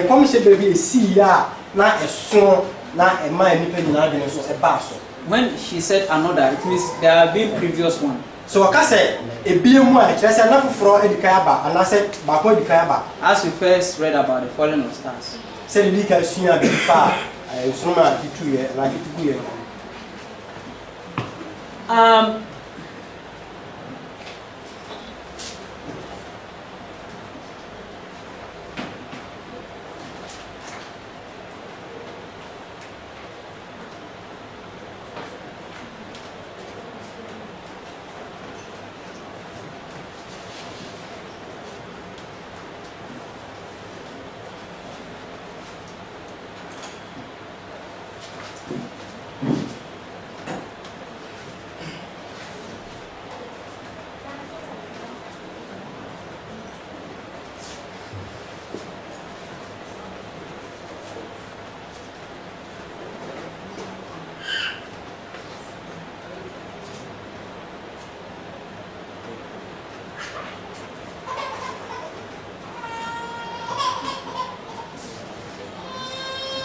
come baby see ya, na eso na e ma nipa nyina de so e ba so. When she said another, it means there have been previous one. So waka say ebiemu a kire say na foforo edikan aba ana say ba ko edikan aba. As we first read about the falling of stars. Say the ka sua bi fa so na titu ye na titu ye.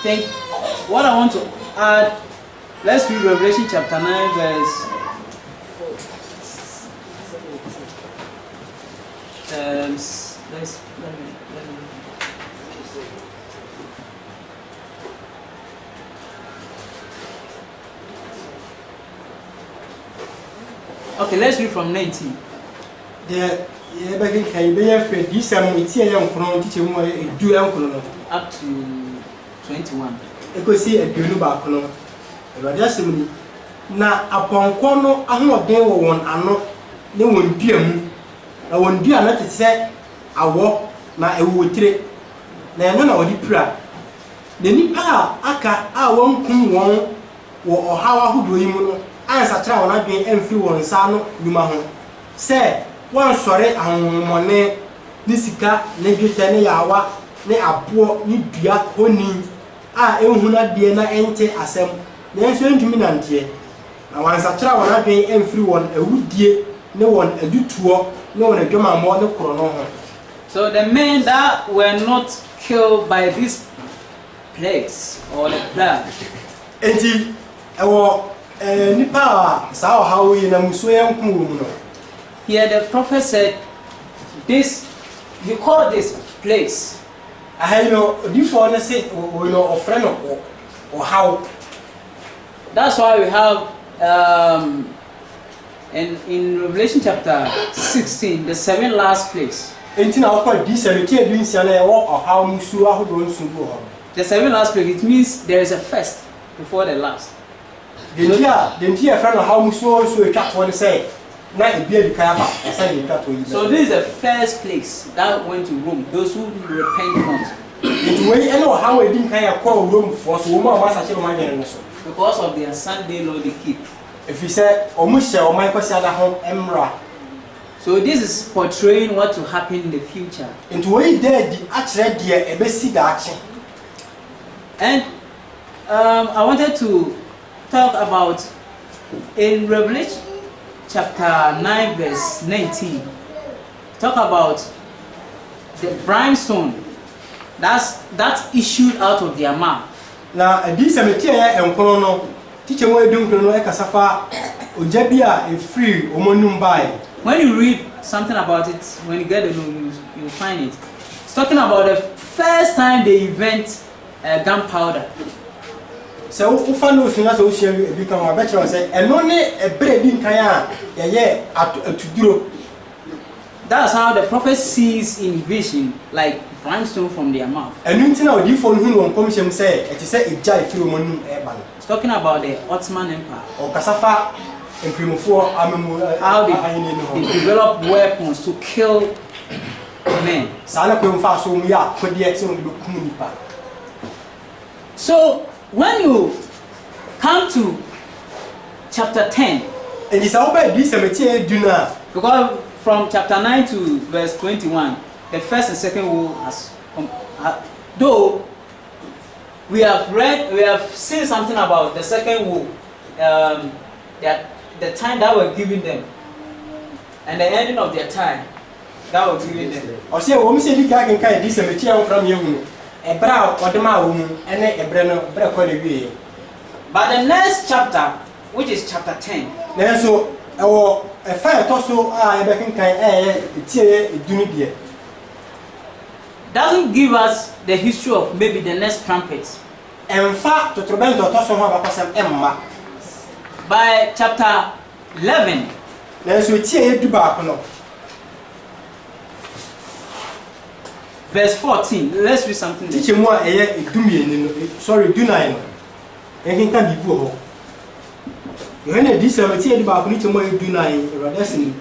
Think what I want to add, let's read Revelation chapter 9 verse okay, let's read from 19. The ye be kan be ye free disam itie ye nkron tiche mu edu nkron Up to 21. Ekosi aduonu ba kono Ewade asem ni na aponko no ahoden wo won ano ne won dua mu na won dua na tese awo na ewotire na eno na wodi pira na nipa aka a won kum won wo ohawa hodo yi mu no ansa tra won adwen emfi won sa no nyuma ho se won sore ahomone ni sika ne dwetɛ ne yawa ne apo ni dua honi a ehuna de na ente asem na enso ntumi nante na wansa tra won adwen emfiri won awudie ne won adutuo ne won adwamammo ne koro no ho. So the men that were not killed by this plagues or the plague, Enti ewo nipa sa o hawo yi na muso yanku wo mu no. here the prophet said this, you call this place. I know before na say we no ofre no or how. That's why we have in Revelation chapter 16 the 7 last place. Enti na okọ di sereti edunsia na ewo ohaw musu ahodo nsu bu ho. The 7 last place, it means there is a first before the last. Dentia friend how musu nsu etwa to ne say na ebia di kan ba esa di etwa to yi. So this is the first place that went to Rome, those who repent not. Enti we eno how we din kan ya call Rome for so wo ma masa che ma nyere no so. Because of their Sunday law they keep. If you say omu hye o man kwasi ada ho emra. So this is portraying what will happen in the future. Enti we dey di akere de ebesi da ache. And I wanted to talk about in Revelation chapter 9 verse 19. Talk about the brimstone that issued out of their mouth. Na adi semeti ya enkono no tiche mo edun kono no e kasafa ojabia e free omonum bai. When you read something about it, when you get the news, you find it. It's talking about the first time they invent gunpowder. So ufa no so na so hia bi kan wa be kire say eno ne ebre di nkan a ye atuduro. That's how the prophet sees in vision, like brimstone from their mouth. Enu ntina odi fo no hu won komhyem say e ti say eja e free omonum e ba no. It's talking about the Ottoman Empire. O kasafa emprimofo amemu How they develop weapons to kill men. Sana ko mfa so mu ya kodie se no be kum nipa. So when you come to chapter 10, And it's all about this cemetery duna. because from chapter 9 to verse 21, the first and second woe has come. Though we have seen something about the second woe, that the time that we're giving them, and the ending of their time that we're giving them. O say o mi say di ka kan this cemetery am from yehu. ebra odema wo mu ene ebre no bre ko na wie. But the next chapter, which is chapter 10, na so ewo e fa to so a ebe kinkan tie edunu die doesn't give us the history of maybe the next trumpet. Emfa to trobento to so ho abakosem emma. By chapter 11, na so tie edu ba ko no. verse 14. Let's read something there. Teach mu a edumieni no sorry dunai no. Kinkan bibu ho. Yohane di se tie edu ba ko ni temo edunai rodesin.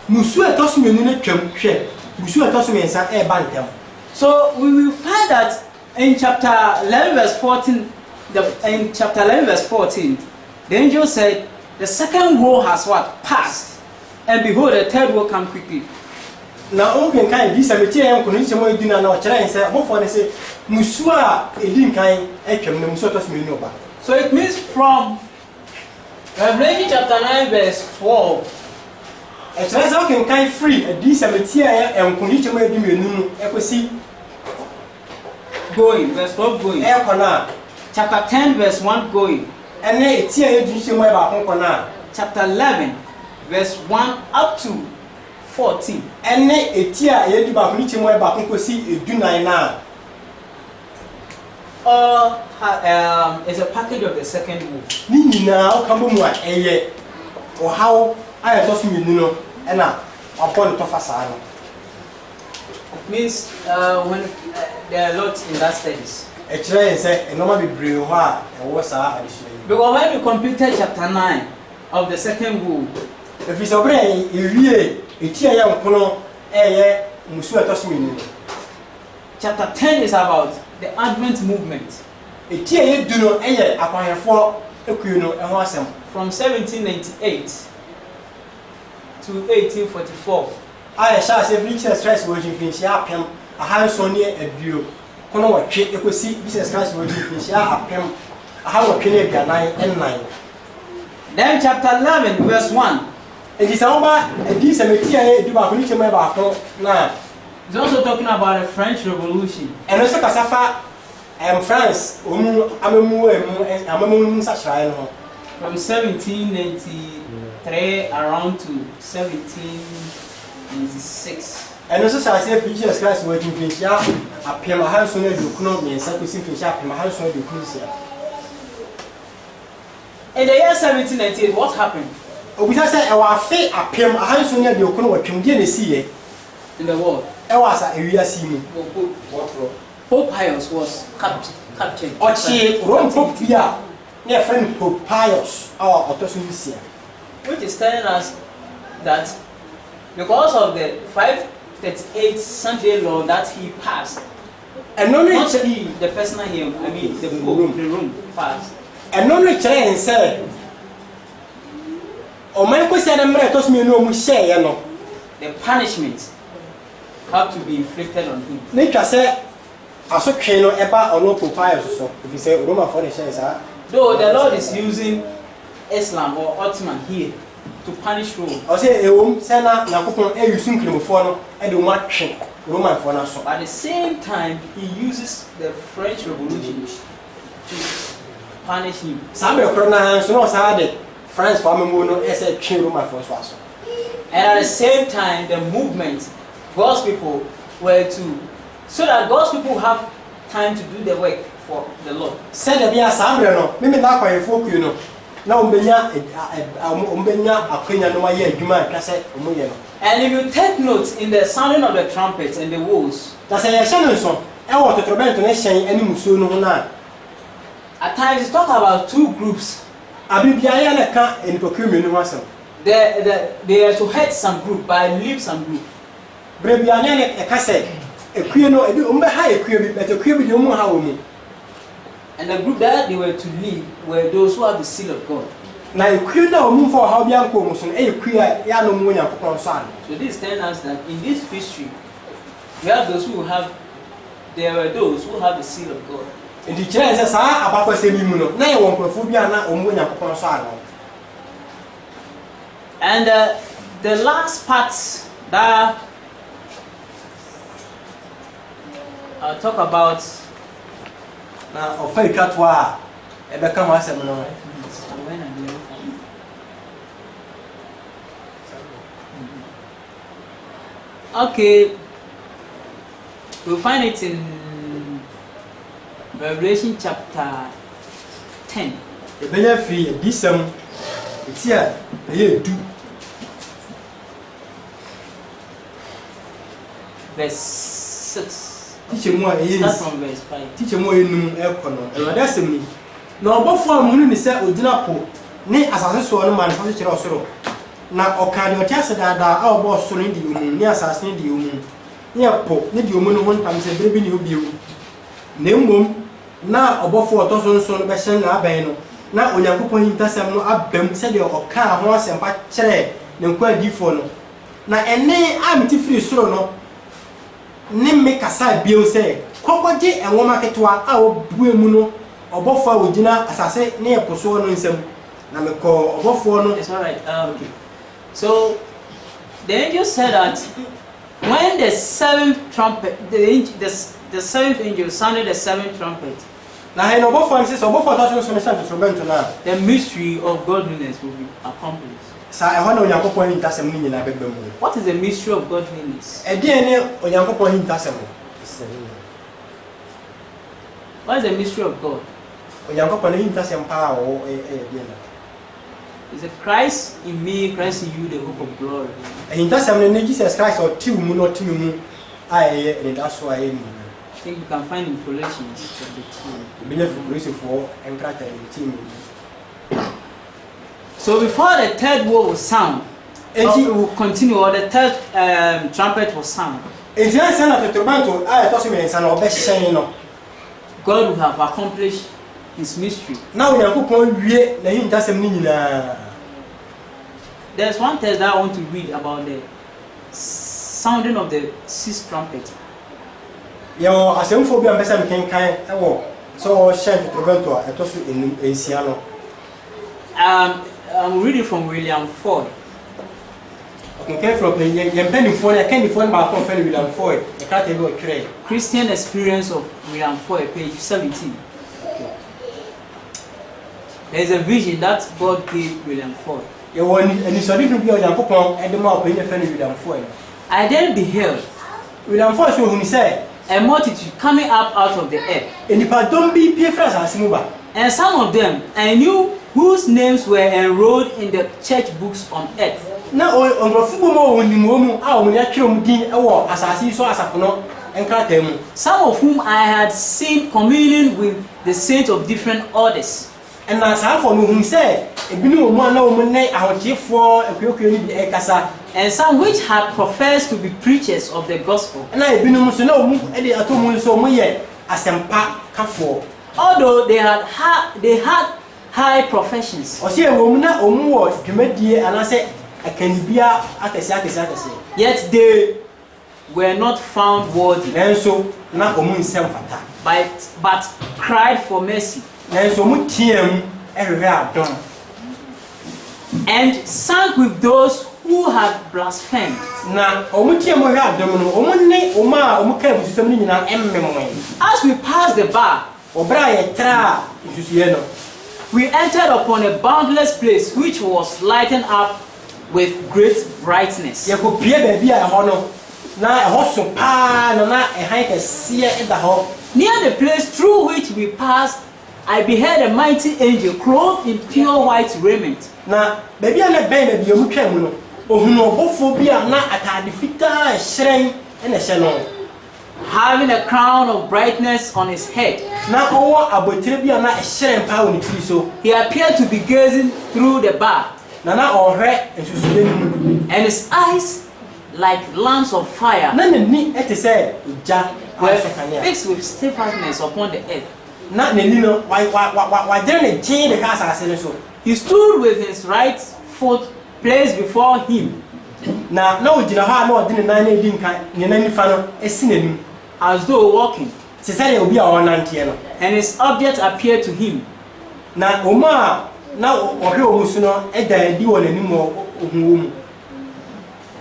Musu etosumenu na twam hwe. Musu etosumensa e ba ntem. So we will find that in chapter 11 verse 14, in chapter 11 verse 14, the angel said, the second woe has what? Passed. And behold, the third woe come quickly. Na o kan kan di se metie en kono nche mo edina na o kire en se mo fo ne se musu a edi kan etwam na musu etosumennu ba. So it means from Revelation chapter 9 verse 12, E kire se o kan kan free edi se metie en kono nche mo edimenu no ekosi going, verse 12 going. e kona Chapter 10 verse 1 going. ene etie edu nche mo e ba kon kona. Chapter 11 verse 1 up to 14. Ene etie edu ba ko nche mo e ba kon kosi edunan na. It's a package of the second woe. Ni nyina o kan bo mu a eye o hawo aye to so menu no e na upon to fasa no. It means when there are lots in that studies. E kire en se e normal be bre ho a e wo sa adisu. Because when we completed chapter 9 of the second woe, If it's over e wie etie ya nkono eye musu etoso menu. chapter 10 is about the Advent movement Etie ye du no eye akwanhefo ekuyu no e ho asem. from 1798 to 1844. Aye sha se Jesus Christ wo jin finshi apem ahanso ne aduo kono wotwe ekosi Jesus Christ wo jin finshi apem ahawotwe ne aduanan ennan. Then chapter 11 verse 1. Enti sa oba edi se metia ye edu ba ko ni chema ba ko na It's also talking about the French Revolution. eno se kasafa France omu amemu amemu sa shrai no From 1793 around to 1796. eno se sha se Jesus Christ wo jin finshi apem ahanso ne aduo kono miensa ko si finshi apem ahanso ne aduo kono sia. In the year 1798, what happened Obisa se e wa fe apem ahanso ne aduo kono watwem die ne siye in the world? e wa sa ewia si mu. Pope Pius was captured. Ochi Rome Pope Pia near friend Pope Pius or Otosusia. Which is telling us that because of the 538 Sunday law that he passed, And no not rich he, the person here, I mean the Pope, the Rome passed. and no rich and say O man ko say na mre to me no mu share no. The punishment have to be inflicted on him. Nature say asotwe no eba ono Pope Pius so if you say Roma for the share sir. Though the Lord is using Islam or Ottoman here to punish Rome. O say e say na yakopon e yusu nkrimofo no e de mo atwe Roman for na so. At the same time, he uses the French Revolution to punish him. Sabe kro na so no sa de France for amemo no e say twe Roman for so aso. And at the same time, the movement, God's people were to, so that God's people have time to do the work for the Lord. Said the bia sambre no me na kwa yefo ku no na ombenya akwenya no maye adwuma atwase omoye no. And if you take note in the sounding of the trumpets and the woes, Da say ye hye no so e wo totrobento ne hyen ani musuo no ho na at times it's talk about two groups. abibia ya na ka enipoku menu ho asem. They are to head some group but leave some group. Brebia ne e ka say ekue no ebi ombe ha ekue bi betekue bi de omu ha wo mu. And the group that they were to leave were those who have the seal of God. Na ekue na omu fo ha bia nko mu so e ekue ya no mu Nyankopon so an. So this tells us that in this history, we have those who have, there were those who have the seal of God. Ndi kire se sa abakwa mi mu no na ye won kwafo bia na omu Nyankopon so an. And the last part that I'll talk about na ofa itwatwa e be ka ho asem no okay, we'll find it in Revelation chapter 10. e be ya fi disem etia e du verse 6. teacher mu a e Start from verse 5. teacher mu enum e kono e wada asem ni na obofo amunu ni se ogina po ni asase so no man so kire osoro na okade otiase dada a obo osoro ndi omu ni asase ndi omu ni po ni di omu no won tam se bebi ni obi omu na mmom na obofo otoso nso no be hyen na aban no na onyankopon hintasem no abam se de oka ho asempa kire ne nkwa difo no na ene amti free soro no ne me kasa bio se kokoje enwoma ketwa a obue mu no obofo a ogina asase ne eposo no nsem na me ko obofo no. It's all right. So the angel said that when the seventh trumpet, the seventh angel sounded the seventh trumpet, na he no obofo an se obofo to so so instrument na the mystery of godliness will be accomplished. sa e ho na onyankopon hintasem ni nyina bebam. What is the mystery of godliness? E de ne onyankopon hintasem. What is the mystery of God? Onyankopon hintasem pa o de na. Is it Christ in me, Christ in you, the hope of glory? Hintasem ne Jesus Christ o ti mu no ti mu aye ne da so aye ni. I think you can find in Colossians chapter 2. Be ne for for enkrata ni ti mu. So before the third woe will sound, it will continue, or the third trumpet will sound, God will have accomplished his mystery. There's one text that I want to read about the sounding of the sixth trumpet. I'm reading from William Foy. Okay, from William Foy. Christian Experience of William Foy, page 17. Okay. There is a vision that God gave William Foy. I then beheld William Foy so who said a multitude coming up out of the earth. And some of them I knew whose names were enrolled in the church books on earth. Some of whom I had seen communing with the saints of different orders. And some which had professed to be preachers of the gospel. Although they had high professions, yet they were not found worthy, but cried for mercy, and sank with those who had blasphemed. As we passed the bar, we entered upon a boundless place which was lightened up with great brightness. Near the place through which we passed, I beheld a mighty angel clothed in pure white raiment, having a crown of brightness on his head. He appeared to be gazing through the bar, and his eyes, like lamps of fire, were fixed with steadfastness upon the earth. He stood with his right foot placed before him, as though walking, and his object appeared to him.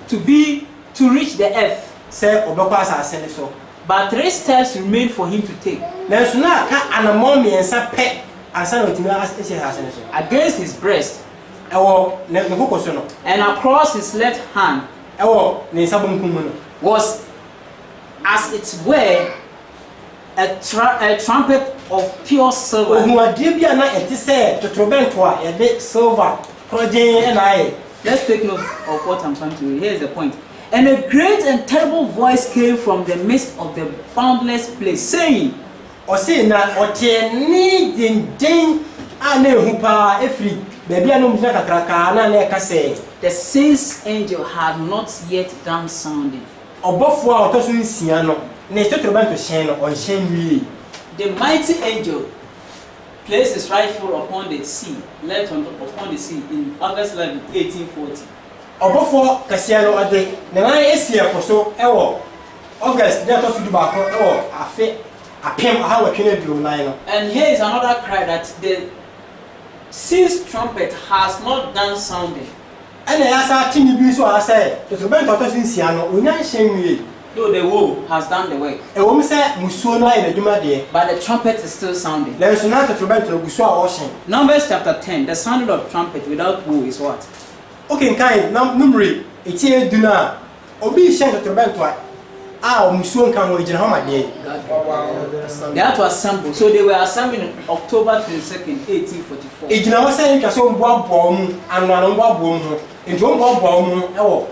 To reach the earth, But 3 steps remain for him to take. Nanso na ka anamọ miensa pẹ ansa na otimi ase ha ase so. Against his breast. Ewo ne koko so no. And across his left hand. Ewo ne nsa bonkum mu no. Was as it were a trumpet of pure silver. Ohuade bia na ete se totrobento a yede silver projen e na aye. Let's take note of what I'm trying to do. Here's the point. And a great and terrible voice came from the midst of the boundless place, saying, Osi na otie ni dindin ana ehu pa efri bebi anom jina kakraka na na ka say the sixth angel had not yet done sounding. Obofo a otoso nsia no na totrobento hyen no on hyen wi. The mighty angel placed his right foot upon the sea, left upon the sea in August 11, 1840. Obofo kasia no ade na na esi ekoso ewo August na to su ba ko ewo afe apem ha wa twene duro nan no. And here is another cry that the sixth trumpet has not done sounding. Ene ya sa tini bi so ase totrobento to su nsia no onya hyen wi. Though the woe has done the work, Ewo mi se musuo no aye na dwuma de. but the trumpet is still sounding. Na so na totrobento no guso a wo hyen. Numbers chapter 10, the sound of trumpet without woe is what? Okay, kai na numri etie duna obi hyen totrobento a musuo nkan ho gina ho ma de. They had to assemble. So they were assembling on October 22nd, 1844. Ejina ho se nka so mbo abo mu anu anu mbo abo mu njo mbo abo mu ewo.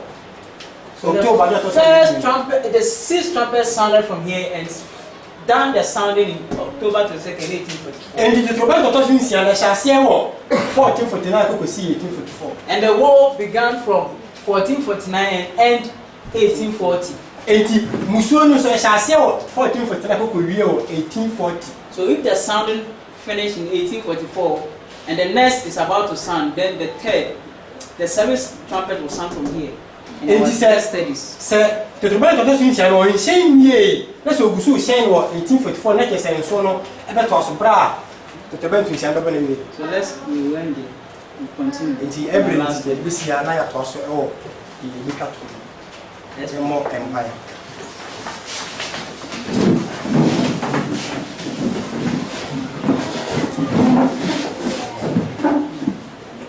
So the first trumpet, the sixth trumpet sounded from here and done the sounding in October 22nd, 1844. And the totrobento to sin sia na hyase ewo 1449 ko si 1844. And the war began from 1449 and end 1840. Enti musuo no so hyase ewo 1449 ko wie o 1840. So if the sounding finished in 1844 and the next is about to sound, then the seventh trumpet will sound from here. And it was studies. Se totrobento to sin sia no hyen wie na so gusu hyen wo 1844 na kese nso no ebe to aso bra totrobento sia ndo bana wie. So let's rewind it and continue. Enti every last day this year na ya to aso ewo ni ka to. Let's more empire.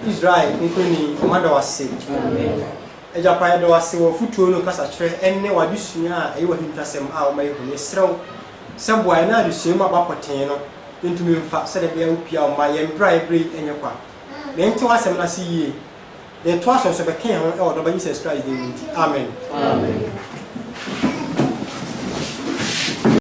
Israel nkoni omada wase. Amen. Ejapaya do wase wo futuo no kasa kire enne wadusua a eyi wahintasem a o mai hune srew seboa na adusua mu abapoten no ntumi mfa sede bia opia o ma yembra ebre enye kwa me nti wasem na se yie de to aso so be kan ho e o do ba Jesus Christ de nti amen. Amen.